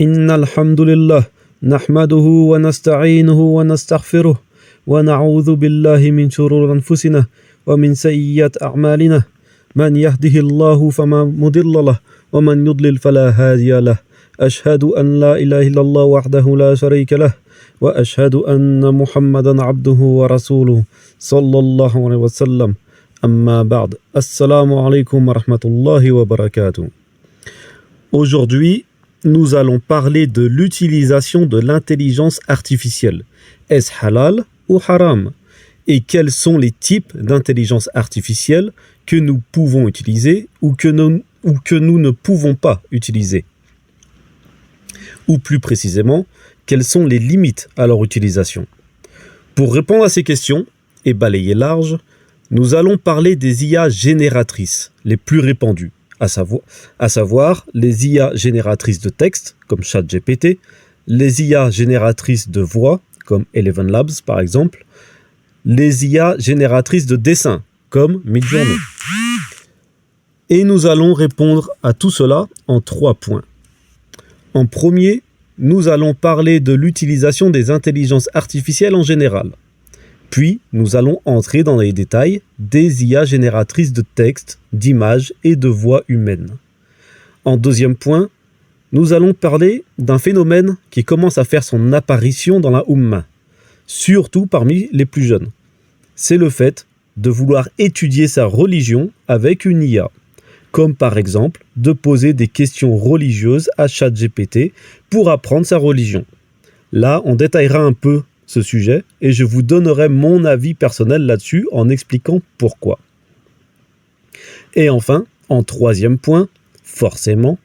إن الحمد لله نحمده ونستعينه ونستغفره ونعوذ بالله من شرور أنفسنا ومن سيئات أعمالنا من يهده الله فما مضل له ومن يضلل فلا هادي له أشهد أن لا إله إلا الله وحده لا شريك له وأشهد أن محمدا عبده ورسوله صلى الله عليه وسلم أما بعد السلام عليكم ورحمة الله وبركاته. Aujourd'hui, nous allons parler de l'utilisation de l'intelligence artificielle. Est-ce halal ou haram? Et quels sont les types d'intelligence artificielle que nous pouvons utiliser ou que nous ne pouvons pas utiliser? Ou plus précisément, quelles sont les limites à leur utilisation? Pour répondre à ces questions et balayer large, nous allons parler des IA génératrices les plus répandues, à savoir les IA génératrices de texte, comme ChatGPT, les IA génératrices de voix, comme Eleven Labs par exemple, les IA génératrices de dessin, comme Midjourney. Et nous allons répondre à tout cela en 3 points. En premier, nous allons parler de l'utilisation des intelligences artificielles en général. Puis, nous allons entrer dans les détails des IA génératrices de texte, d'images et de voix humaines. En deuxième point, nous allons parler d'un phénomène qui commence à faire son apparition dans la Oumma, surtout parmi les plus jeunes. C'est le fait de vouloir étudier sa religion avec une IA, comme par exemple de poser des questions religieuses à ChatGPT pour apprendre sa religion. Là, on détaillera un peu ce sujet et je vous donnerai mon avis personnel là-dessus en expliquant pourquoi. Et enfin, en troisième point, forcément,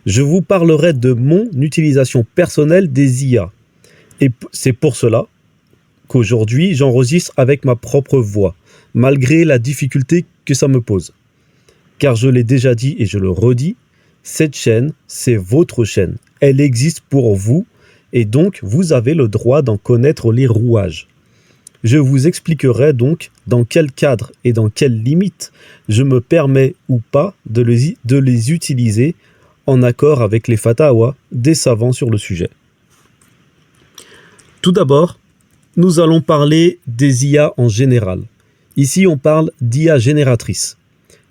je vous parlerai de mon utilisation personnelle des IA. Et c'est pour cela qu'aujourd'hui, j'enregistre avec ma propre voix, malgré la difficulté que ça me pose. Car je l'ai déjà dit et je le redis, cette chaîne, c'est votre chaîne. Elle existe pour vous et donc vous avez le droit d'en connaître les rouages. Je vous expliquerai donc dans quel cadre et dans quelles limites je me permets ou pas de les utiliser en accord avec les fatawas des savants sur le sujet. Tout d'abord, nous allons parler des IA en général. Ici, on parle d'IA génératrice,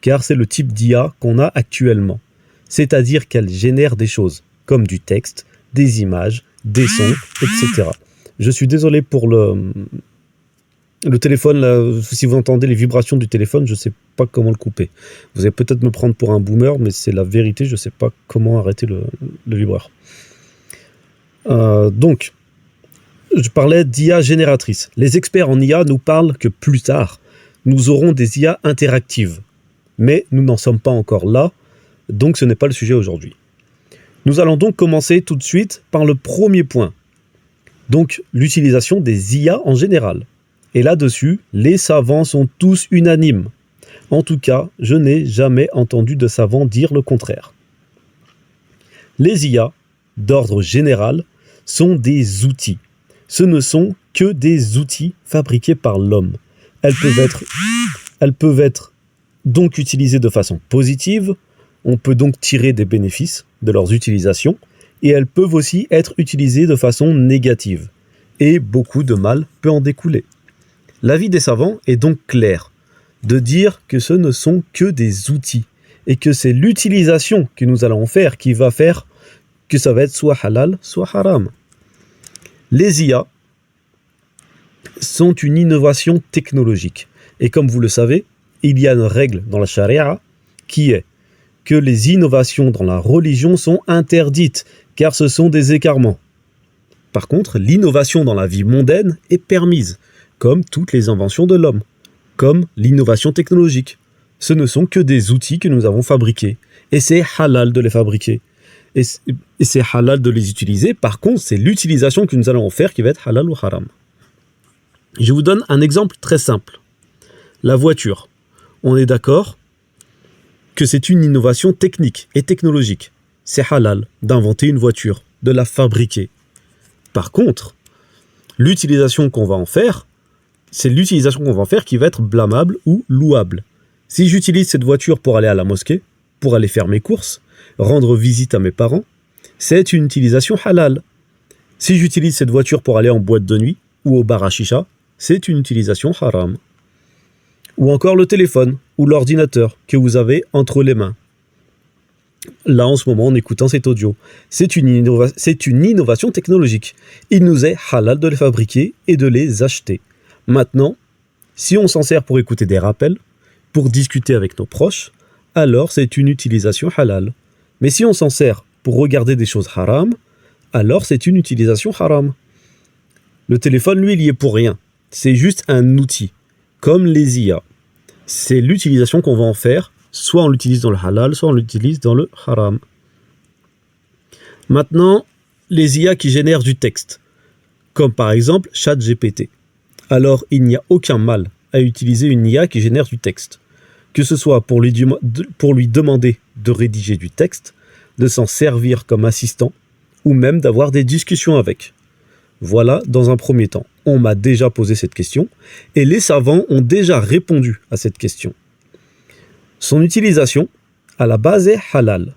car c'est le type d'IA qu'on a actuellement. C'est-à-dire qu'elle génère des choses, comme du texte, des images, des sons, etc. Je suis désolé pour le téléphone, là, si vous entendez les vibrations du téléphone, je ne sais pas comment le couper. Vous allez peut-être me prendre pour un boomer, mais c'est la vérité, je ne sais pas comment arrêter le vibreur. Donc, je parlais d'IA génératrice. Les experts en IA nous parlent que plus tard, nous aurons des IA interactives. Mais nous n'en sommes pas encore là, donc ce n'est pas le sujet aujourd'hui. Nous allons donc commencer tout de suite par le premier point. Donc, l'utilisation des IA en général. Et là-dessus, les savants sont tous unanimes. En tout cas, je n'ai jamais entendu de savants dire le contraire. Les IA, d'ordre général, sont des outils. Ce ne sont que des outils fabriqués par l'homme. Elles peuvent être donc utilisées de façon positive. On peut donc tirer des bénéfices de leurs utilisations et elles peuvent aussi être utilisées de façon négative. Et beaucoup de mal peut en découler. L'avis des savants est donc clair, de dire que ce ne sont que des outils et que c'est l'utilisation que nous allons faire qui va faire que ça va être soit halal, soit haram. Les IA sont une innovation technologique. Et comme vous le savez, il y a une règle dans la charia qui est que les innovations dans la religion sont interdites, car ce sont des écartements. Par contre, l'innovation dans la vie mondaine est permise, comme toutes les inventions de l'homme, comme l'innovation technologique. Ce ne sont que des outils que nous avons fabriqués, et c'est halal de les fabriquer, et c'est halal de les utiliser. Par contre, c'est l'utilisation que nous allons en faire qui va être halal ou haram. Je vous donne un exemple très simple. La voiture. On est d'accord que c'est une innovation technique et technologique. C'est halal d'inventer une voiture, de la fabriquer. Par contre, l'utilisation qu'on va en faire, c'est l'utilisation qu'on va en faire qui va être blâmable ou louable. Si j'utilise cette voiture pour aller à la mosquée, pour aller faire mes courses, rendre visite à mes parents, c'est une utilisation halal. Si j'utilise cette voiture pour aller en boîte de nuit ou au bar à chicha, c'est une utilisation haram. Ou encore le téléphone ou l'ordinateur que vous avez entre les mains. Là, en ce moment, en écoutant cet audio, c'est une innovation technologique. Il nous est halal de les fabriquer et de les acheter. Maintenant, si on s'en sert pour écouter des rappels, pour discuter avec nos proches, alors c'est une utilisation halal. Mais si on s'en sert pour regarder des choses haram, alors c'est une utilisation haram. Le téléphone, lui, il y est pour rien. C'est juste un outil, comme les IA. C'est l'utilisation qu'on va en faire, soit on l'utilise dans le halal, soit on l'utilise dans le haram. Maintenant, les IA qui génèrent du texte, comme par exemple ChatGPT. Alors, il n'y a aucun mal à utiliser une IA qui génère du texte, que ce soit pour lui demander de rédiger du texte, de s'en servir comme assistant, ou même d'avoir des discussions avec. Voilà, dans un premier temps, on m'a déjà posé cette question, et les savants ont déjà répondu à cette question. Son utilisation, à la base, est halal.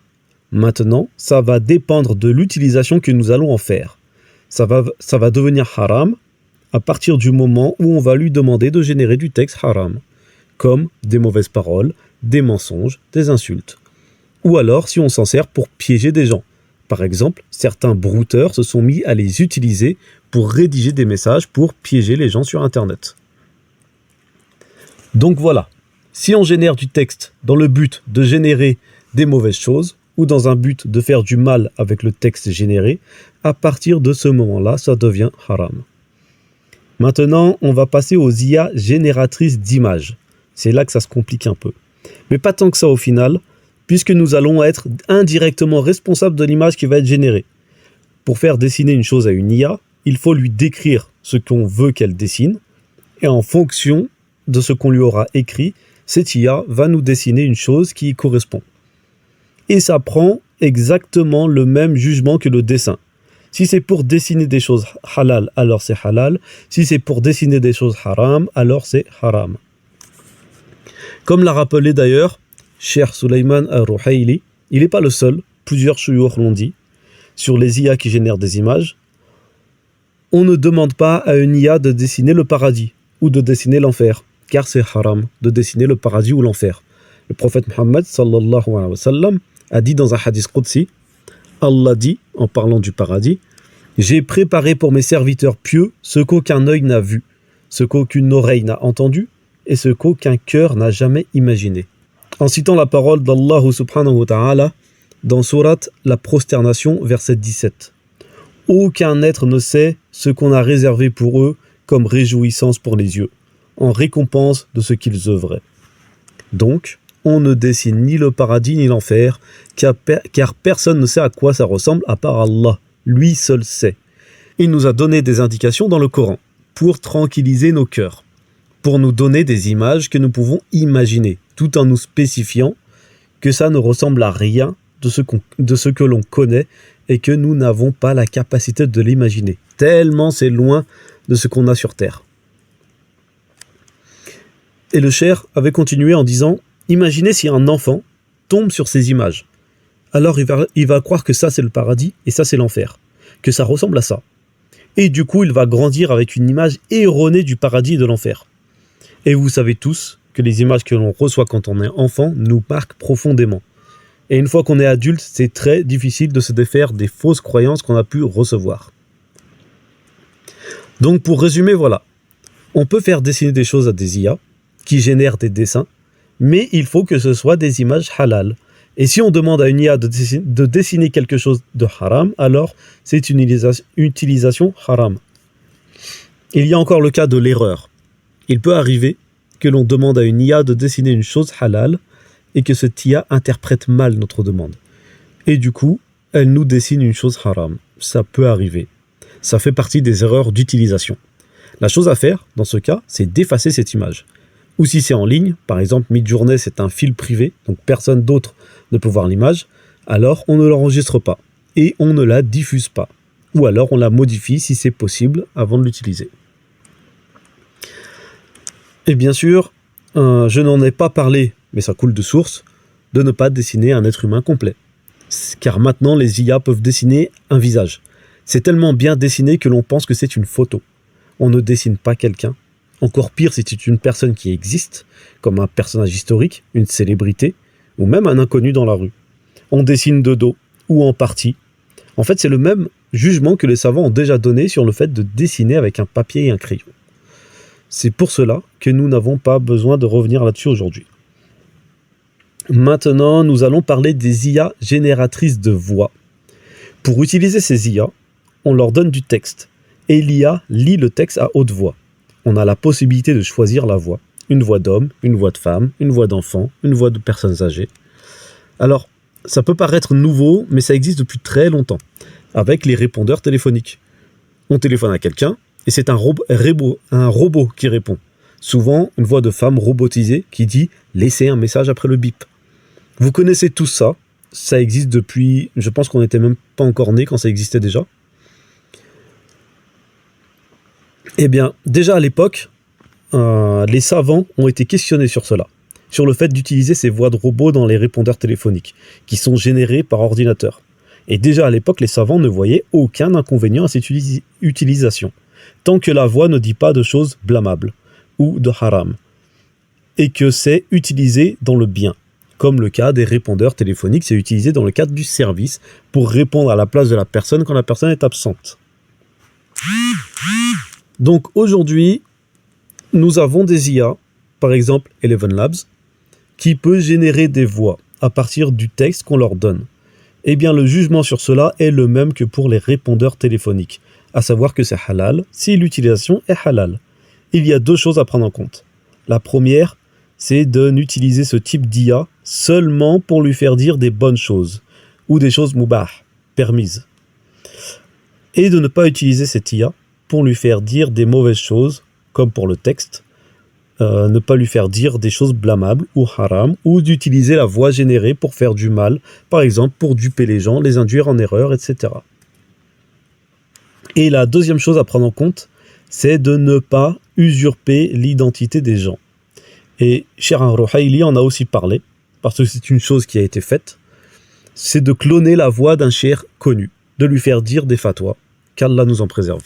Maintenant, ça va dépendre de l'utilisation que nous allons en faire. Ça va devenir haram à partir du moment où on va lui demander de générer du texte haram, comme des mauvaises paroles, des mensonges, des insultes. Ou alors si on s'en sert pour piéger des gens. Par exemple, certains brouteurs se sont mis à les utiliser pour rédiger des messages pour piéger les gens sur Internet. Donc voilà, si on génère du texte dans le but de générer des mauvaises choses, ou dans un but de faire du mal avec le texte généré, à partir de ce moment-là, ça devient haram. Maintenant, on va passer aux IA génératrices d'images. C'est là que ça se complique un peu. Mais pas tant que ça au final, puisque nous allons être indirectement responsables de l'image qui va être générée. Pour faire dessiner une chose à une IA, il faut lui décrire ce qu'on veut qu'elle dessine, et en fonction de ce qu'on lui aura écrit, cette IA va nous dessiner une chose qui y correspond. Et ça prend exactement le même jugement que le dessin. Si c'est pour dessiner des choses halal, alors c'est halal. Si c'est pour dessiner des choses haram, alors c'est haram. Comme l'a rappelé d'ailleurs Cheikh Sulaiman al-Ruhaili, il n'est pas le seul, plusieurs chouyours l'ont dit, sur les IA qui génèrent des images. On ne demande pas à une IA de dessiner le paradis ou de dessiner l'enfer, car c'est haram de dessiner le paradis ou l'enfer. Le prophète Mohammed sallallahu alayhi wa sallam a dit dans un hadith qudsi, Allah dit, en parlant du paradis, « J'ai préparé pour mes serviteurs pieux ce qu'aucun œil n'a vu, ce qu'aucune oreille n'a entendu, et ce qu'aucun cœur n'a jamais imaginé. » En citant la parole d'Allah subhanahu wa ta'ala dans sourate La Prosternation, verset 17. « Aucun être ne sait ce qu'on a réservé pour eux comme réjouissance pour les yeux, en récompense de ce qu'ils œuvraient. » Donc, on ne dessine ni le paradis ni l'enfer, car personne ne sait à quoi ça ressemble à part Allah. Lui seul sait. Il nous a donné des indications dans le Coran pour tranquilliser nos cœurs, pour nous donner des images que nous pouvons imaginer, tout en nous spécifiant que ça ne ressemble à rien de ce que l'on connaît et que nous n'avons pas la capacité de l'imaginer, tellement c'est loin de ce qu'on a sur Terre. Et le cheikh avait continué en disant « Imaginez si un enfant tombe sur ces images. Alors il va croire que ça c'est le paradis et ça c'est l'enfer, que ça ressemble à ça. Et du coup il va grandir avec une image erronée du paradis et de l'enfer. Et vous savez tous que les images que l'on reçoit quand on est enfant nous marquent profondément. Et une fois qu'on est adulte, c'est très difficile de se défaire des fausses croyances qu'on a pu recevoir. Donc pour résumer, voilà. On peut faire dessiner des choses à des IA qui génèrent des dessins, mais il faut que ce soit des images halal. Et si on demande à une IA de dessiner quelque chose de haram, alors c'est une utilisation haram. Il y a encore le cas de l'erreur. Il peut arriver que l'on demande à une IA de dessiner une chose halal et que cette IA interprète mal notre demande. Et du coup, elle nous dessine une chose haram. Ça peut arriver. Ça fait partie des erreurs d'utilisation. La chose à faire, dans ce cas, c'est d'effacer cette image. Ou si c'est en ligne, par exemple Midjourney c'est un fil privé, donc personne d'autre ne peut voir l'image, alors on ne l'enregistre pas et on ne la diffuse pas. Ou alors on la modifie si c'est possible avant de l'utiliser. Et bien sûr, je n'en ai pas parlé, mais ça coule de source, de ne pas dessiner un être humain complet. Car maintenant, les IA peuvent dessiner un visage. C'est tellement bien dessiné que l'on pense que c'est une photo. On ne dessine pas quelqu'un. Encore pire si c'est une personne qui existe, comme un personnage historique, une célébrité, ou même un inconnu dans la rue. On dessine de dos, ou en partie. En fait, c'est le même jugement que les savants ont déjà donné sur le fait de dessiner avec un papier et un crayon. C'est pour cela que nous n'avons pas besoin de revenir là-dessus aujourd'hui. Maintenant, nous allons parler des IA génératrices de voix. Pour utiliser ces IA, on leur donne du texte, et l'IA lit le texte à haute voix. On a la possibilité de choisir la voix. Une voix d'homme, une voix de femme, une voix d'enfant, une voix de personnes âgées. Alors, ça peut paraître nouveau, mais ça existe depuis très longtemps, avec les répondeurs téléphoniques. On téléphone à quelqu'un, et c'est un robot qui répond. Souvent, une voix de femme robotisée qui dit « laissez un message après le bip ». Vous connaissez tout ça, ça existe depuis, je pense qu'on n'était même pas encore né quand ça existait déjà. Eh bien, déjà à l'époque, les savants ont été questionnés sur cela, sur le fait d'utiliser ces voix de robots dans les répondeurs téléphoniques, qui sont générés par ordinateur. Et déjà à l'époque, les savants ne voyaient aucun inconvénient à cette utilisation, tant que la voix ne dit pas de choses blâmables, ou de haram, et que c'est utilisé dans le bien. Comme le cas des répondeurs téléphoniques, c'est utilisé dans le cadre du service pour répondre à la place de la personne quand la personne est absente. Donc aujourd'hui, nous avons des IA, par exemple Eleven Labs, qui peut générer des voix à partir du texte qu'on leur donne. Eh bien, le jugement sur cela est le même que pour les répondeurs téléphoniques, à savoir que c'est halal si l'utilisation est halal. Il y a deux choses à prendre en compte. La première, c'est de n'utiliser ce type d'IA seulement pour lui faire dire des bonnes choses, ou des choses mubah, permises. Et de ne pas utiliser cette IA pour lui faire dire des mauvaises choses, comme pour le texte, ne pas lui faire dire des choses blâmables ou haram, ou d'utiliser la voix générée pour faire du mal, par exemple pour duper les gens, les induire en erreur, etc. Et la deuxième chose à prendre en compte, c'est de ne pas usurper l'identité des gens. Et Cheikh Al-Ruhaili en a aussi parlé, parce que c'est une chose qui a été faite, c'est de cloner la voix d'un cheikh connu, de lui faire dire des fatwas, qu'Allah nous en préserve.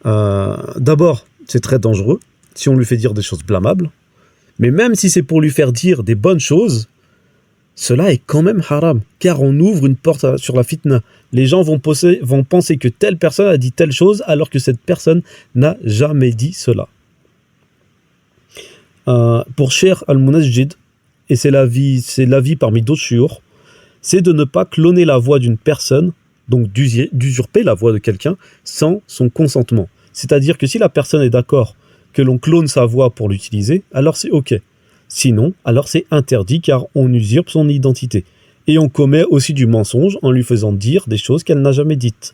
D'abord, c'est très dangereux, si on lui fait dire des choses blâmables, mais même si c'est pour lui faire dire des bonnes choses, cela est quand même haram, car on ouvre une porte sur la fitna. Les gens vont penser que telle personne a dit telle chose, alors que cette personne n'a jamais dit cela. Pour Cheikh Al-Munajjid, et c'est l'avis parmi d'autres shiur, c'est de ne pas cloner la voix d'une personne, donc d'usurper la voix de quelqu'un, sans son consentement. C'est-à-dire que si la personne est d'accord que l'on clone sa voix pour l'utiliser, alors c'est ok. Sinon, alors c'est interdit car on usurpe son identité. Et on commet aussi du mensonge en lui faisant dire des choses qu'elle n'a jamais dites.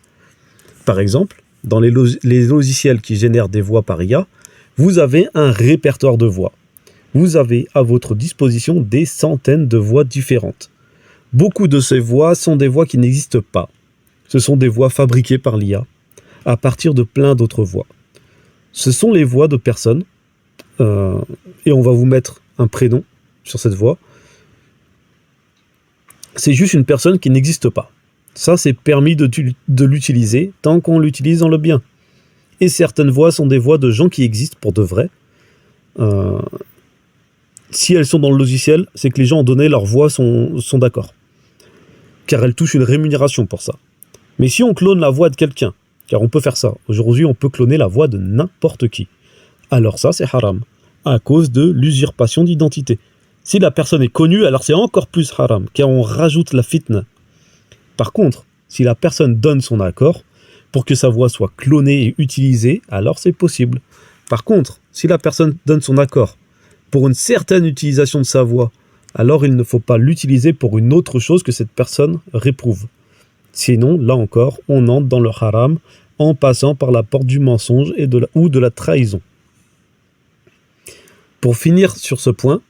Par exemple, dans les logiciels qui génèrent des voix par IA, vous avez un répertoire de voix. Vous avez à votre disposition des centaines de voix différentes. Beaucoup de ces voix sont des voix qui n'existent pas. Ce sont des voix fabriquées par l'IA, à partir de plein d'autres voix. Ce sont les voix de personnes, et on va vous mettre un prénom sur cette voix. C'est juste une personne qui n'existe pas. Ça, c'est permis de l'utiliser tant qu'on l'utilise dans le bien. Et certaines voix sont des voix de gens qui existent pour de vrai. Si elles sont dans le logiciel, c'est que les gens ont donné leur voix, sont d'accord. Car elles touchent une rémunération pour ça. Mais si on clone la voix de quelqu'un, car on peut faire ça, aujourd'hui on peut cloner la voix de n'importe qui, alors ça c'est haram, à cause de l'usurpation d'identité. Si la personne est connue, alors c'est encore plus haram, car on rajoute la fitna. Par contre, si la personne donne son accord pour que sa voix soit clonée et utilisée, alors c'est possible. Par contre, si la personne donne son accord pour une certaine utilisation de sa voix, alors il ne faut pas l'utiliser pour une autre chose que cette personne réprouve. Sinon, là encore, on entre dans le haram en passant par la porte du mensonge ou de la trahison. Pour finir sur ce point,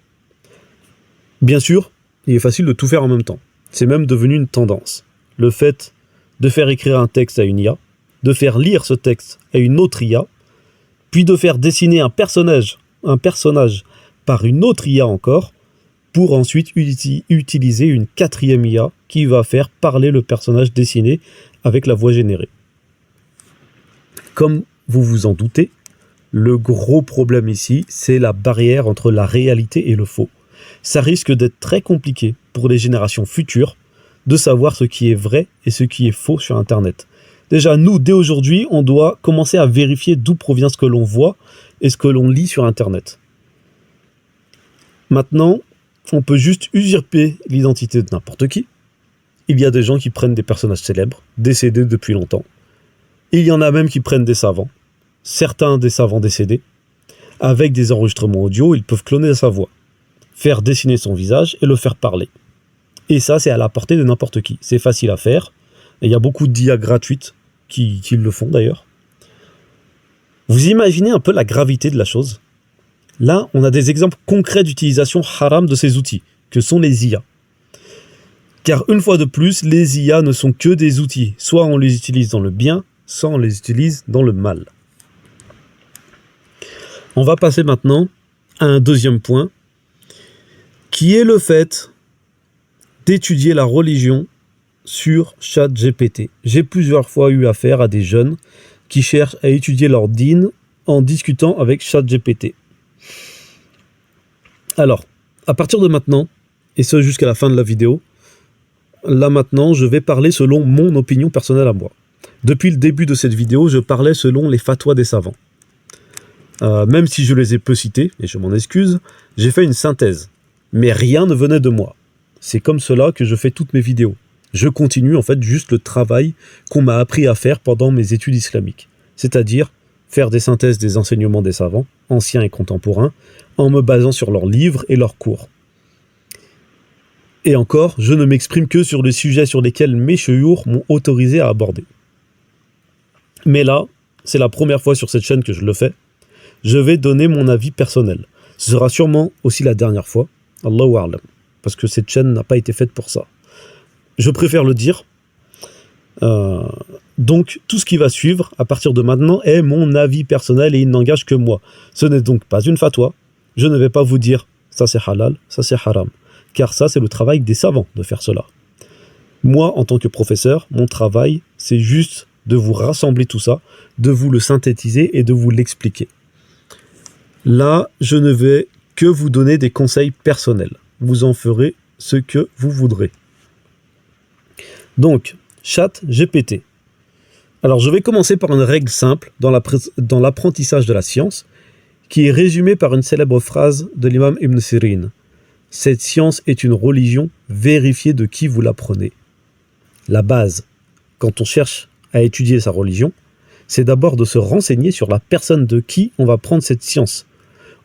bien sûr, il est facile de tout faire en même temps. C'est même devenu une tendance. Le fait de faire écrire un texte à une IA, de faire lire ce texte à une autre IA, puis de faire dessiner un personnage par une autre IA encore, pour ensuite utiliser une quatrième IA qui va faire parler le personnage dessiné avec la voix générée. Comme vous vous en doutez, le gros problème ici, c'est la barrière entre la réalité et le faux. Ça risque d'être très compliqué pour les générations futures de savoir ce qui est vrai et ce qui est faux sur Internet. Déjà, nous, dès aujourd'hui, on doit commencer à vérifier d'où provient ce que l'on voit et ce que l'on lit sur Internet. Maintenant, on peut juste usurper l'identité de n'importe qui. Il y a des gens qui prennent des personnages célèbres, décédés depuis longtemps. Il y en a même qui prennent des savants, certains des savants décédés. Avec des enregistrements audio, ils peuvent cloner sa voix, faire dessiner son visage et le faire parler. Et ça, c'est à la portée de n'importe qui. C'est facile à faire. Et il y a beaucoup d'IA gratuites qui le font d'ailleurs. Vous imaginez un peu la gravité de la chose ? Là, on a des exemples concrets d'utilisation haram de ces outils, que sont les IA. Car une fois de plus, les IA ne sont que des outils. Soit on les utilise dans le bien, soit on les utilise dans le mal. On va passer maintenant à un deuxième point, qui est le fait d'étudier la religion sur ChatGPT. J'ai plusieurs fois eu affaire à des jeunes qui cherchent à étudier leur dîn en discutant avec ChatGPT. Alors, à partir de maintenant, et ce jusqu'à la fin de la vidéo, là maintenant, je vais parler selon mon opinion personnelle à moi. Depuis le début de cette vidéo, je parlais selon les fatwas des savants. Même si je les ai peu cités, et je m'en excuse, j'ai fait une synthèse. Mais rien ne venait de moi. C'est comme cela que je fais toutes mes vidéos. Je continue en fait juste le travail qu'on m'a appris à faire pendant mes études islamiques. C'est-à-dire faire des synthèses des enseignements des savants, anciens et contemporains, en me basant sur leurs livres et leurs cours. Et encore, je ne m'exprime que sur les sujets sur lesquels mes chouyours m'ont autorisé à aborder. Mais là, c'est la première fois sur cette chaîne que je le fais. Je vais donner mon avis personnel. Ce sera sûrement aussi la dernière fois. Allahu a'lam. Parce que cette chaîne n'a pas été faite pour ça. Je préfère le dire. Donc, tout ce qui va suivre, à partir de maintenant, est mon avis personnel et il n'engage que moi. Ce n'est donc pas une fatwa. Je ne vais pas vous dire ça c'est halal, ça c'est haram. Car ça, c'est le travail des savants de faire cela. Moi, en tant que professeur, mon travail, c'est juste de vous rassembler tout ça, de vous le synthétiser et de vous l'expliquer. Là, je ne vais que vous donner des conseils personnels. Vous en ferez ce que vous voudrez. Donc, ChatGPT. Alors, je vais commencer par une règle simple dans l'apprentissage de la science, qui est résumée par une célèbre phrase de l'imam Ibn Sirin. Cette science est une religion, vérifiée de qui vous l'apprenez. La base, quand on cherche à étudier sa religion, c'est d'abord de se renseigner sur la personne de qui on va prendre cette science.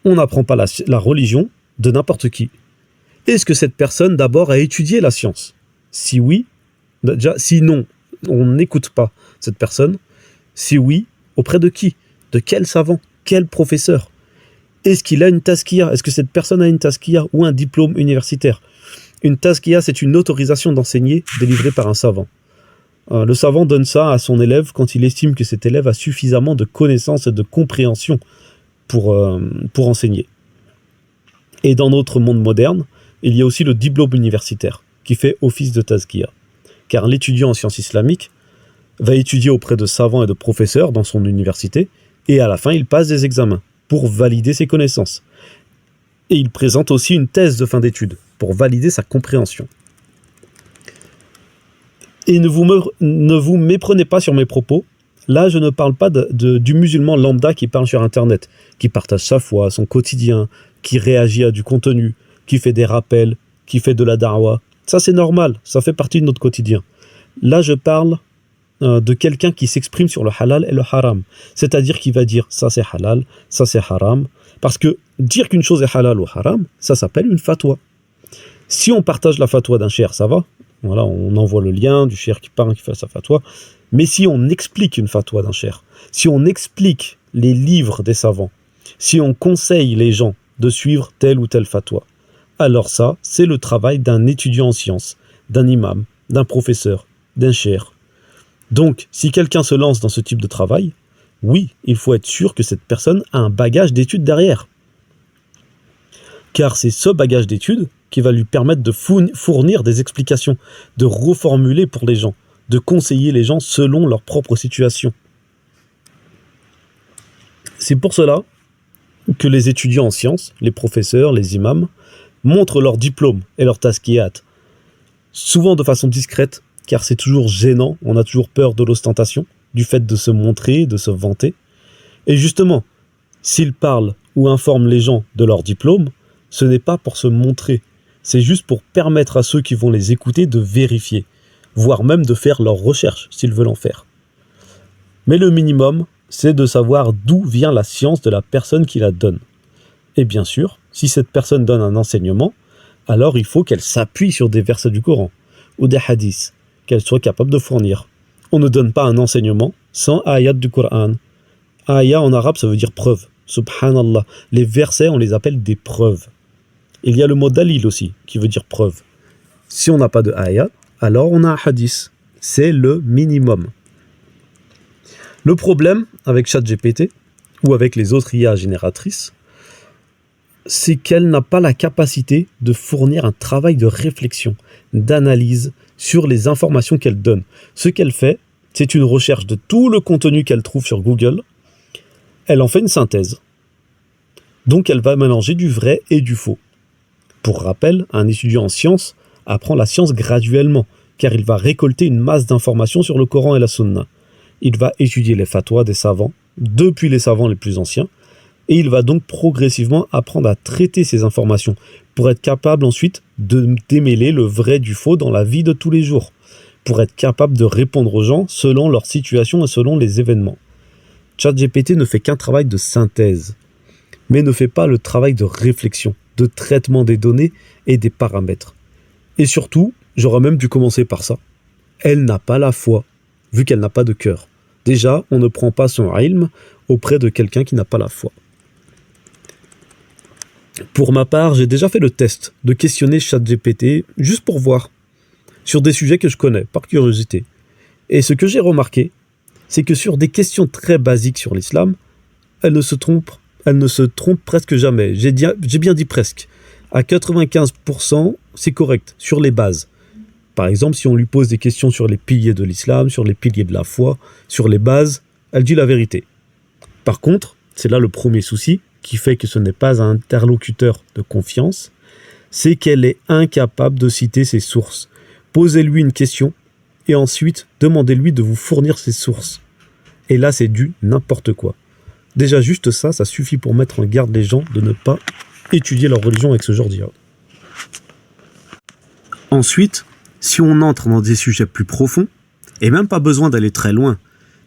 On n'apprend pas la religion de n'importe qui. Est-ce que cette personne d'abord a étudié la science ? Si oui, déjà, sinon, on n'écoute pas cette personne. Si oui, auprès de qui ? De quel savant ? Quel professeur ? Est-ce qu'il a une tazkiya ? Est-ce que cette personne a une tazkiya ou un diplôme universitaire ? Une tazkiya, c'est une autorisation d'enseigner délivrée par un savant. Le savant donne ça à son élève quand il estime que cet élève a suffisamment de connaissances et de compréhension pour enseigner. Et dans notre monde moderne, il y a aussi le diplôme universitaire qui fait office de tazkiya. Car l'étudiant en sciences islamiques va étudier auprès de savants et de professeurs dans son université et à la fin, il passe des examens pour valider ses connaissances. Et il présente aussi une thèse de fin d'études pour valider sa compréhension. Et ne vous méprenez pas sur mes propos. Là, je ne parle pas du musulman lambda qui parle sur Internet, qui partage sa foi, son quotidien, qui réagit à du contenu, qui fait des rappels, qui fait de la da'wa. Ça, c'est normal, ça fait partie de notre quotidien. Là, je parle de quelqu'un qui s'exprime sur le halal et le haram. C'est-à-dire qu'il va dire ça c'est halal, ça c'est haram. Parce que dire qu'une chose est halal ou haram, ça s'appelle une fatwa. Si on partage la fatwa d'un cheikh, ça va. Voilà, on envoie le lien du cheikh qui parle, qui fait sa fatwa. Mais si on explique une fatwa d'un cheikh, si on explique les livres des savants, si on conseille les gens de suivre telle ou telle fatwa, alors ça, c'est le travail d'un étudiant en sciences, d'un imam, d'un professeur, d'un cheikh. Donc, si quelqu'un se lance dans ce type de travail, oui, il faut être sûr que cette personne a un bagage d'études derrière. Car c'est ce bagage d'études qui va lui permettre de fournir des explications, de reformuler pour les gens, de conseiller les gens selon leur propre situation. C'est pour cela que les étudiants en sciences, les professeurs, les imams, montrent leur diplôme et leur taskiyat, souvent de façon discrète, car c'est toujours gênant, on a toujours peur de l'ostentation, du fait de se montrer, de se vanter. Et justement, s'ils parlent ou informent les gens de leur diplôme, ce n'est pas pour se montrer, c'est juste pour permettre à ceux qui vont les écouter de vérifier, voire même de faire leurs recherches, s'ils veulent en faire. Mais le minimum, c'est de savoir d'où vient la science de la personne qui la donne. Et bien sûr, si cette personne donne un enseignement, alors il faut qu'elle s'appuie sur des versets du Coran ou des hadiths, qu'elle soit capable de fournir. On ne donne pas un enseignement sans ayat du Coran. Ayat en arabe, ça veut dire preuve. Subhanallah. Les versets, on les appelle des preuves. Il y a le mot dalil aussi, qui veut dire preuve. Si on n'a pas de ayat, alors on a un hadith. C'est le minimum. Le problème avec ChatGPT, ou avec les autres IA génératrices, c'est qu'elle n'a pas la capacité de fournir un travail de réflexion, d'analyse sur les informations qu'elle donne. Ce qu'elle fait, c'est une recherche de tout le contenu qu'elle trouve sur Google. Elle en fait une synthèse. Donc elle va mélanger du vrai et du faux. Pour rappel, un étudiant en sciences apprend la science graduellement, car il va récolter une masse d'informations sur le Coran et la Sunna. Il va étudier les fatwas des savants, depuis les savants les plus anciens, et il va donc progressivement apprendre à traiter ces informations pour être capable ensuite de démêler le vrai du faux dans la vie de tous les jours, pour être capable de répondre aux gens selon leur situation et selon les événements. ChatGPT ne fait qu'un travail de synthèse, mais ne fait pas le travail de réflexion, de traitement des données et des paramètres. Et surtout, j'aurais même dû commencer par ça. Elle n'a pas la foi, vu qu'elle n'a pas de cœur. Déjà, on ne prend pas son ilm auprès de quelqu'un qui n'a pas la foi. Pour ma part, j'ai déjà fait le test de questionner ChatGPT juste pour voir, sur des sujets que je connais, par curiosité. Et ce que j'ai remarqué, c'est que sur des questions très basiques sur l'islam, elle ne se trompe presque jamais. J'ai bien dit presque. À 95%, c'est correct, sur les bases. Par exemple, si on lui pose des questions sur les piliers de l'islam, sur les piliers de la foi, sur les bases, elle dit la vérité. Par contre, c'est là le premier souci, qui fait que ce n'est pas un interlocuteur de confiance, c'est qu'elle est incapable de citer ses sources. Posez-lui une question, et ensuite, demandez-lui de vous fournir ses sources. Et là, c'est du n'importe quoi. Déjà, juste ça, ça suffit pour mettre en garde les gens de ne pas étudier leur religion avec ce genre d'IA. Ensuite, si on entre dans des sujets plus profonds, et même pas besoin d'aller très loin,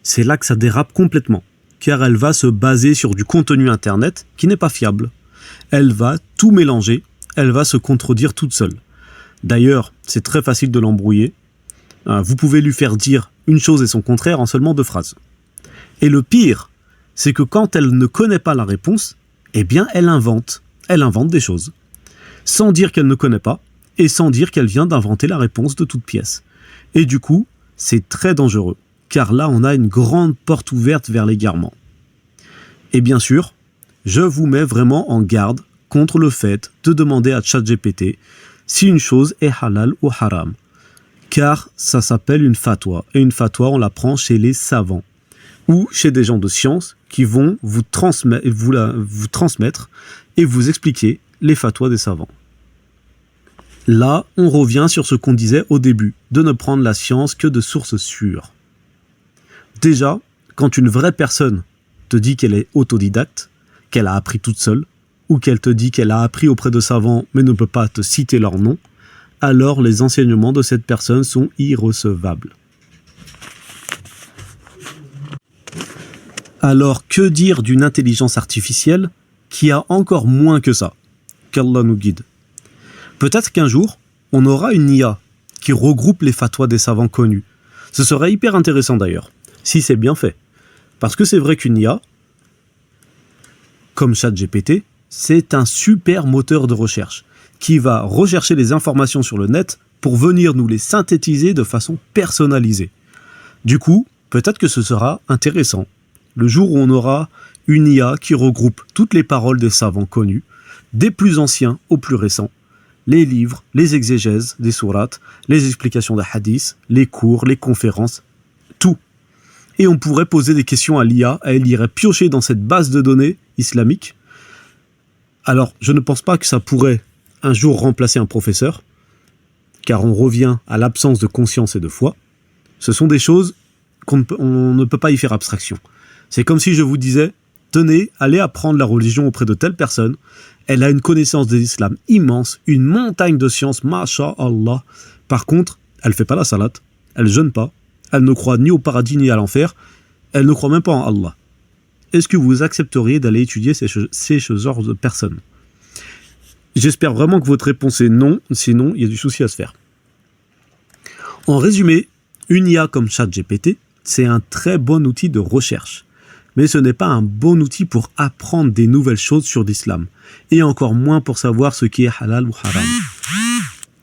c'est là que ça dérape complètement, car elle va se baser sur du contenu internet qui n'est pas fiable. Elle va tout mélanger, elle va se contredire toute seule. D'ailleurs, c'est très facile de l'embrouiller. Vous pouvez lui faire dire une chose et son contraire en seulement 2 phrases. Et le pire, c'est que quand elle ne connaît pas la réponse, eh bien elle invente des choses, sans dire qu'elle ne connaît pas, et sans dire qu'elle vient d'inventer la réponse de toute pièce. Et du coup, c'est très dangereux, car là on a une grande porte ouverte vers l'égarement. Et bien sûr, je vous mets vraiment en garde contre le fait de demander à ChatGPT si une chose est halal ou haram, car ça s'appelle une fatwa, et une fatwa on la prend chez les savants, ou chez des gens de science qui vont vous transmettre et vous expliquer les fatwas des savants. Là, on revient sur ce qu'on disait au début, de ne prendre la science que de sources sûres. Déjà, quand une vraie personne te dit qu'elle est autodidacte, qu'elle a appris toute seule, ou qu'elle te dit qu'elle a appris auprès de savants mais ne peut pas te citer leur nom, alors les enseignements de cette personne sont irrecevables. Alors que dire d'une intelligence artificielle qui a encore moins que ça? Qu'Allah nous guide. Peut-être qu'un jour, on aura une IA qui regroupe les fatwas des savants connus. Ce serait hyper intéressant d'ailleurs, si c'est bien fait. Parce que c'est vrai qu'une IA, comme ChatGPT, c'est un super moteur de recherche qui va rechercher les informations sur le net pour venir nous les synthétiser de façon personnalisée. Du coup, peut-être que ce sera intéressant. Le jour où on aura une IA qui regroupe toutes les paroles des savants connus, des plus anciens aux plus récents, les livres, les exégèses des sourates, les explications des hadiths, les cours, les conférences, tout. Et on pourrait poser des questions à l'IA, elle irait piocher dans cette base de données islamique. Alors, je ne pense pas que ça pourrait un jour remplacer un professeur, car on revient à l'absence de conscience et de foi. Ce sont des choses on ne peut pas y faire abstraction. C'est comme si je vous disais, tenez, allez apprendre la religion auprès de telle personne, elle a une connaissance de l'islam immense, une montagne de sciences, masha'Allah. Par contre, elle ne fait pas la salat, elle ne jeûne pas, elle ne croit ni au paradis ni à l'enfer, elle ne croit même pas en Allah. Est-ce que vous accepteriez d'aller étudier ces genres de personnes? J'espère vraiment que votre réponse est non, sinon il y a du souci à se faire. En résumé, une IA comme ChatGPT, c'est un très bon outil de recherche. Mais ce n'est pas un bon outil pour apprendre des nouvelles choses sur l'islam, et encore moins pour savoir ce qui est halal ou haram.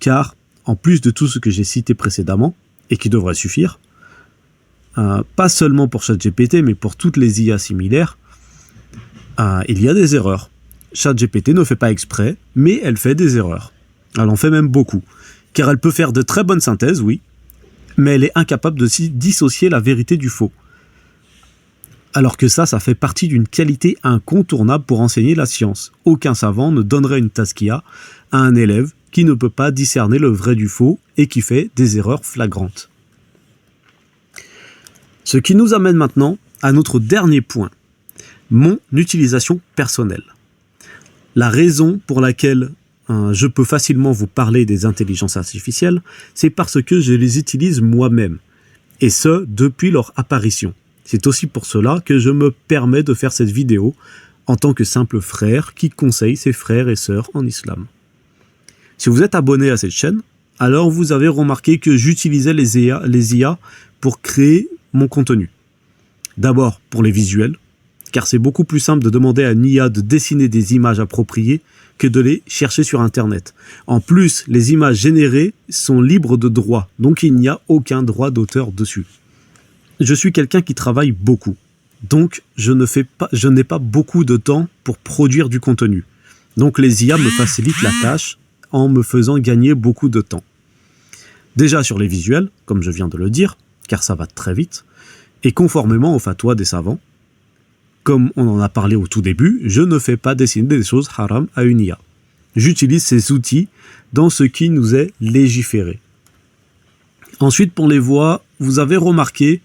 Car, en plus de tout ce que j'ai cité précédemment, et qui devrait suffire, pas seulement pour ChatGPT, mais pour toutes les IA similaires, il y a des erreurs. ChatGPT ne fait pas exprès, mais elle fait des erreurs. Elle en fait même beaucoup. Car elle peut faire de très bonnes synthèses, oui, mais elle est incapable de dissocier la vérité du faux. Alors que ça fait partie d'une qualité incontournable pour enseigner la science. Aucun savant ne donnerait une tazkiya à un élève qui ne peut pas discerner le vrai du faux et qui fait des erreurs flagrantes. Ce qui nous amène maintenant à notre dernier point, mon utilisation personnelle. La raison pour laquelle je peux facilement vous parler des intelligences artificielles, c'est parce que je les utilise moi-même, et ce, depuis leur apparition. C'est aussi pour cela que je me permets de faire cette vidéo en tant que simple frère qui conseille ses frères et sœurs en islam. Si vous êtes abonné à cette chaîne, alors vous avez remarqué que j'utilisais les IA pour créer mon contenu. D'abord pour les visuels, car c'est beaucoup plus simple de demander à une IA de dessiner des images appropriées que de les chercher sur Internet. En plus, les images générées sont libres de droit, donc il n'y a aucun droit d'auteur dessus. Je suis quelqu'un qui travaille beaucoup, donc je n'ai pas beaucoup de temps pour produire du contenu. Donc les IA me facilitent la tâche en me faisant gagner beaucoup de temps. Déjà sur les visuels, comme je viens de le dire, car ça va très vite, et conformément aux fatwas des savants, comme on en a parlé au tout début, je ne fais pas dessiner des choses haram à une IA. J'utilise ces outils dans ce qui nous est légiféré. Ensuite, pour les voix, vous avez remarqué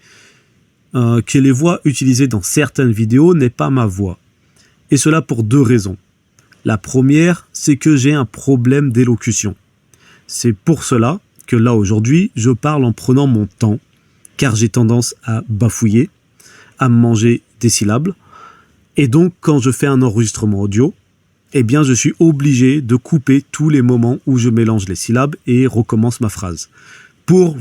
que les voix utilisées dans certaines vidéos n'est pas ma voix. Et cela pour deux raisons. La première, c'est que j'ai un problème d'élocution. C'est pour cela que là aujourd'hui, je parle en prenant mon temps, car j'ai tendance à bafouiller, à manger des syllabes. Et donc, quand je fais un enregistrement audio, eh bien, je suis obligé de couper tous les moments où je mélange les syllabes et recommence ma phrase pour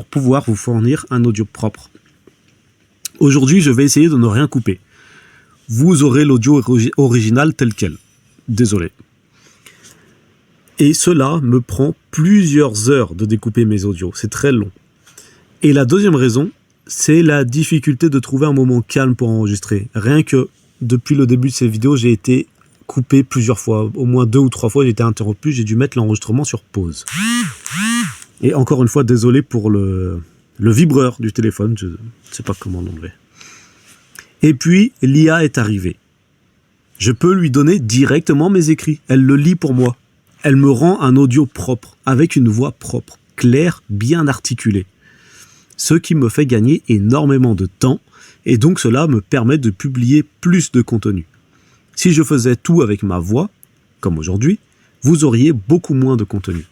pouvoir vous fournir un audio propre. Aujourd'hui, je vais essayer de ne rien couper. Vous aurez l'audio original tel quel. Désolé. Et cela me prend plusieurs heures de découper mes audios. C'est très long. Et la deuxième raison, c'est la difficulté de trouver un moment calme pour enregistrer. Rien que depuis le début de ces vidéos, j'ai été coupé plusieurs fois. Au moins 2 ou 3 fois, j'ai été interrompu. J'ai dû mettre l'enregistrement sur pause. Et encore une fois, désolé pour le vibreur du téléphone. Je ne sais pas comment l'enlever. Et puis, l'IA est arrivée. Je peux lui donner directement mes écrits. Elle le lit pour moi. Elle me rend un audio propre, avec une voix propre, claire, bien articulée. Ce qui me fait gagner énormément de temps, et donc cela me permet de publier plus de contenu. Si je faisais tout avec ma voix, comme aujourd'hui, vous auriez beaucoup moins de contenu.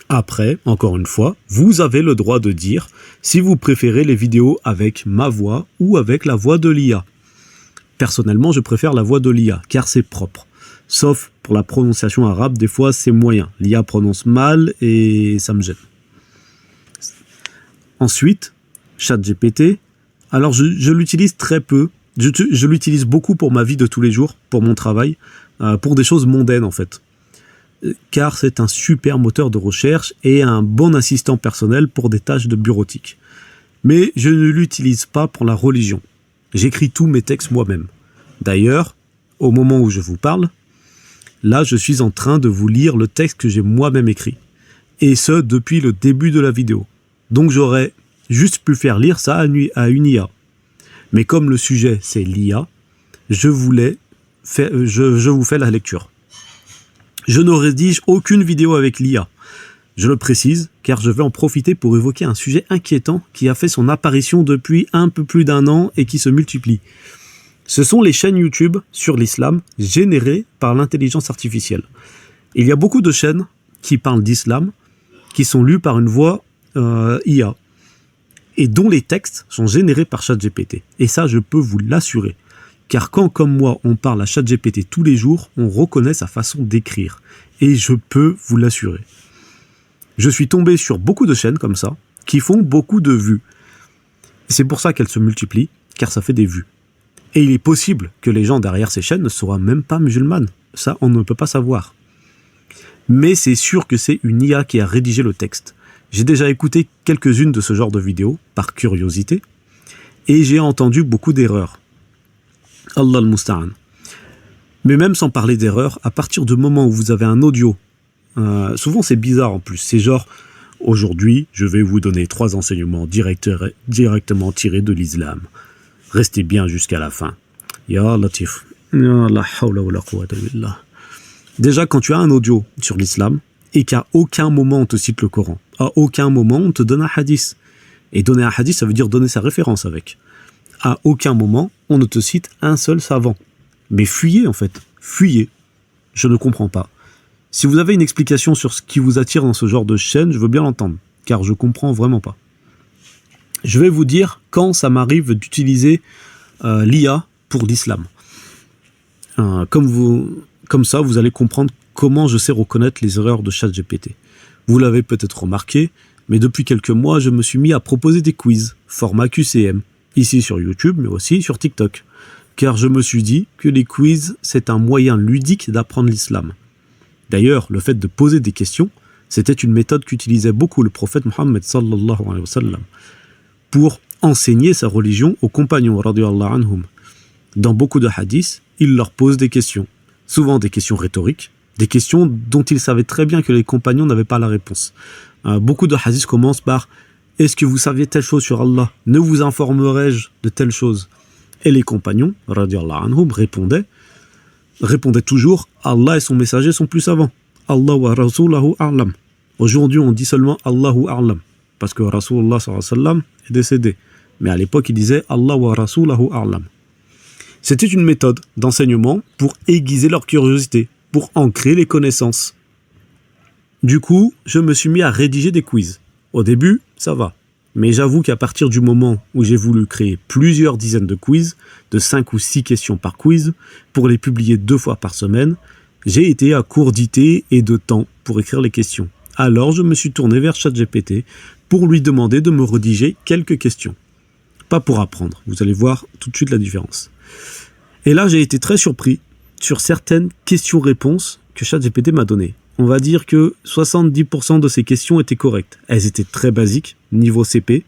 Après, encore une fois, vous avez le droit de dire si vous préférez les vidéos avec ma voix ou avec la voix de l'IA. Personnellement, je préfère la voix de l'IA, car c'est propre. Sauf pour la prononciation arabe, des fois c'est moyen. L'IA prononce mal et ça me gêne. Ensuite, ChatGPT, alors je l'utilise très peu. Je l'utilise beaucoup pour ma vie de tous les jours, pour mon travail, pour des choses mondaines en fait. Car c'est un super moteur de recherche et un bon assistant personnel pour des tâches de bureautique. Mais je ne l'utilise pas pour la religion. J'écris tous mes textes moi-même. D'ailleurs, au moment où je vous parle, Là, je suis en train de vous lire le texte que j'ai moi-même écrit. Et ce, depuis le début de la vidéo. Donc j'aurais juste pu faire lire ça à une IA. Mais comme le sujet, c'est l'IA, je vous fais la lecture. Je ne rédige aucune vidéo avec l'IA. Je le précise, car je vais en profiter pour évoquer un sujet inquiétant qui a fait son apparition depuis un peu plus d'un an et qui se multiplie. Ce sont les chaînes YouTube sur l'islam générées par l'intelligence artificielle. Il y a beaucoup de chaînes qui parlent d'islam, qui sont lues par une voix IA, et dont les textes sont générés par ChatGPT. Et ça, je peux vous l'assurer. Car quand, comme moi, on parle à ChatGPT tous les jours, on reconnaît sa façon d'écrire. Et je peux vous l'assurer. Je suis tombé sur beaucoup de chaînes comme ça, qui font beaucoup de vues. C'est pour ça qu'elles se multiplient, car ça fait des vues. Et il est possible que les gens derrière ces chaînes ne soient même pas musulmanes. Ça, on ne peut pas savoir. Mais c'est sûr que c'est une IA qui a rédigé le texte. J'ai déjà écouté quelques-unes de ce genre de vidéos, par curiosité, et j'ai entendu beaucoup d'erreurs. Allah al-Musta'an. Mais même sans parler d'erreurs, à partir du moment où vous avez un audio, souvent c'est bizarre en plus, c'est genre, aujourd'hui, je vais vous donner 3 enseignements directement tirés de l'islam. Restez bien jusqu'à la fin. Ya Latif. Ya la hawla wa la quwwata billah. Déjà, quand tu as un audio sur l'islam, et qu'à aucun moment on te cite le Coran, à aucun moment on te donne un hadith. Et donner un hadith, ça veut dire donner sa référence avec. À aucun moment on ne te cite un seul savant. Mais fuyez en fait, fuyez. Je ne comprends pas. Si vous avez une explication sur ce qui vous attire dans ce genre de chaîne, je veux bien l'entendre, car je comprends vraiment pas. Je vais vous dire quand ça m'arrive d'utiliser l'IA pour l'islam. Comme ça, vous allez comprendre comment je sais reconnaître les erreurs de ChatGPT. Vous l'avez peut-être remarqué, mais depuis quelques mois, je me suis mis à proposer des quiz, format QCM, ici sur YouTube, mais aussi sur TikTok. Car je me suis dit que les quiz, c'est un moyen ludique d'apprendre l'islam. D'ailleurs, le fait de poser des questions, c'était une méthode qu'utilisait beaucoup le prophète Mohammed sallallahu alayhi wa sallam pour enseigner sa religion aux compagnons radiyallahu anhum. Dans beaucoup de hadiths, il leur pose des questions, souvent des questions rhétoriques, des questions dont il savait très bien que les compagnons n'avaient pas la réponse. Beaucoup de hadiths commencent par « Est-ce que vous saviez telle chose sur Allah? Ne vous informerai-je de telle chose ?» Et les compagnons, radiyallahu anhum, répondaient toujours « Allah et son messager sont plus savants. Allah wa rasulahu a'lam. » Aujourd'hui, on dit seulement « Allahu a'lam » parce que Rasulullah sallallahu alayhi wa sallam est décédé. Mais à l'époque, il disait « Allah wa rasulahu a'lam ». C'était une méthode d'enseignement pour aiguiser leur curiosité, pour ancrer les connaissances. Du coup, je me suis mis à rédiger des quiz. Au début, ça va. Mais j'avoue qu'à partir du moment où j'ai voulu créer plusieurs dizaines de quiz, de 5 ou 6 questions par quiz, pour les publier 2 fois par semaine, j'ai été à court d'idées et de temps pour écrire les questions. Alors je me suis tourné vers ChatGPT pour lui demander de me rédiger quelques questions. Pas pour apprendre, vous allez voir tout de suite la différence. Et là, j'ai été très surpris sur certaines questions-réponses que ChatGPT m'a données. On va dire que 70% de ces questions étaient correctes. Elles étaient très basiques, niveau CP.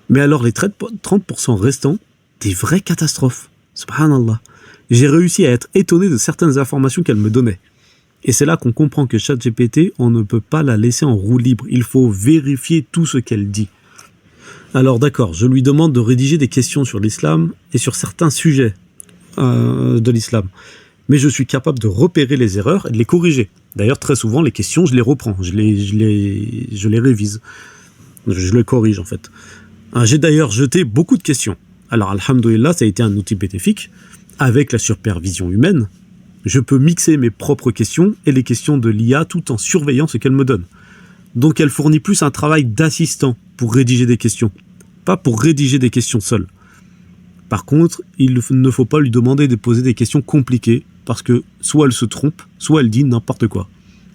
Mais alors les 30% restants, des vraies catastrophes. Subhanallah. J'ai réussi à être étonné de certaines informations qu'elle me donnait. Et c'est là qu'on comprend que ChatGPT, on ne peut pas la laisser en roue libre. Il faut vérifier tout ce qu'elle dit. Alors d'accord, je lui demande de rédiger des questions sur l'islam et sur certains sujets de l'islam. Mais je suis capable de repérer les erreurs et de les corriger. D'ailleurs, très souvent, les questions, je les reprends, je les révise. Je les corrige, en fait. J'ai d'ailleurs jeté beaucoup de questions. Alors, alhamdoulilah, ça a été un outil bénéfique. Avec la supervision humaine, je peux mixer mes propres questions et les questions de l'IA tout en surveillant ce qu'elle me donne. Donc, elle fournit plus un travail d'assistant pour rédiger des questions, pas pour rédiger des questions seules. Par contre, il ne faut pas lui demander de poser des questions compliquées, parce que soit elle se trompe, soit elle dit n'importe quoi.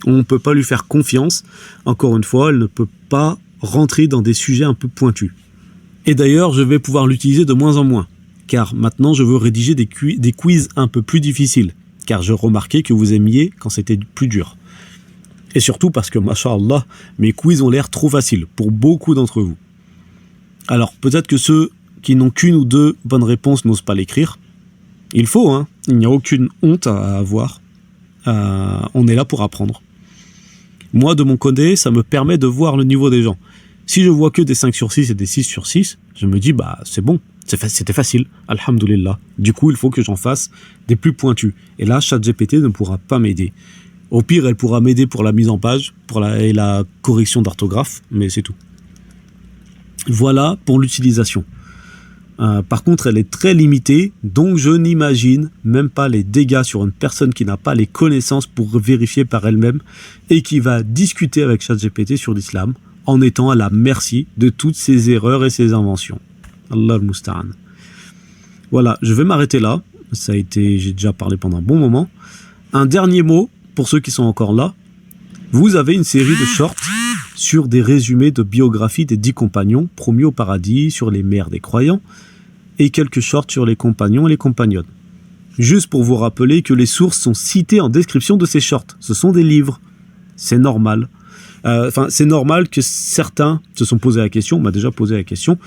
On ne peut pas lui faire confiance. Encore une fois, elle ne peut pas rentrer dans des sujets un peu pointus. Et d'ailleurs, je vais pouvoir l'utiliser de moins en moins, car maintenant je veux rédiger des quiz un peu plus difficiles, car je remarquais que vous aimiez quand c'était plus dur. Et surtout parce que, masha'Allah, mes quiz ont l'air trop faciles pour beaucoup d'entre vous. Alors, peut-être que ceux qui n'ont qu'une ou 2 bonnes réponses n'osent pas l'écrire. Il faut, il n'y a aucune honte à avoir. on est là pour apprendre. Moi, de mon côté, ça me permet de voir le niveau des gens. Si je vois que des 5 sur 6 et des 6 sur 6, je me dis, bah, c'est bon, c'était facile, alhamdoulilah. Du coup, il faut que j'en fasse des plus pointus. Et là, ChatGPT ne pourra pas m'aider. Au pire, elle pourra m'aider pour la mise en page et la correction d'orthographe, mais c'est tout. Voilà pour l'utilisation. Par contre, elle est très limitée, donc je n'imagine même pas les dégâts sur une personne qui n'a pas les connaissances pour vérifier par elle-même et qui va discuter avec ChatGPT sur l'islam en étant à la merci de toutes ses erreurs et ses inventions. Allah al-Musta'an. Voilà, je vais m'arrêter là. J'ai déjà parlé pendant un bon moment. Un dernier mot pour ceux qui sont encore là. Vous avez une série de shorts sur des résumés de biographies des 10 compagnons promis au paradis, sur les mères des croyants, et quelques shorts sur les compagnons et les compagnonnes. Juste pour vous rappeler que les sources sont citées en description de ces shorts. Ce sont des livres. C'est normal. C'est normal que certains se sont posé la question, on m'a déjà posé la question,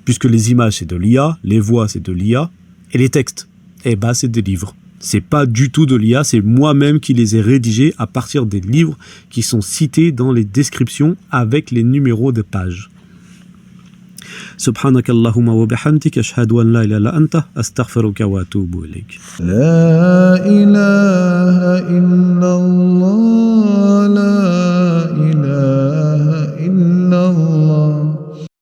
puisque les images c'est de l'IA, les voix c'est de l'IA, et les textes, c'est des livres. C'est pas du tout de l'IA, c'est moi-même qui les ai rédigés à partir des livres qui sont cités dans les descriptions avec les numéros de pages. سبحانك اللهم وبحمدك أشهد أن لا إله إلا أنت أستغفرك وأتوب إليك. لا إله إلا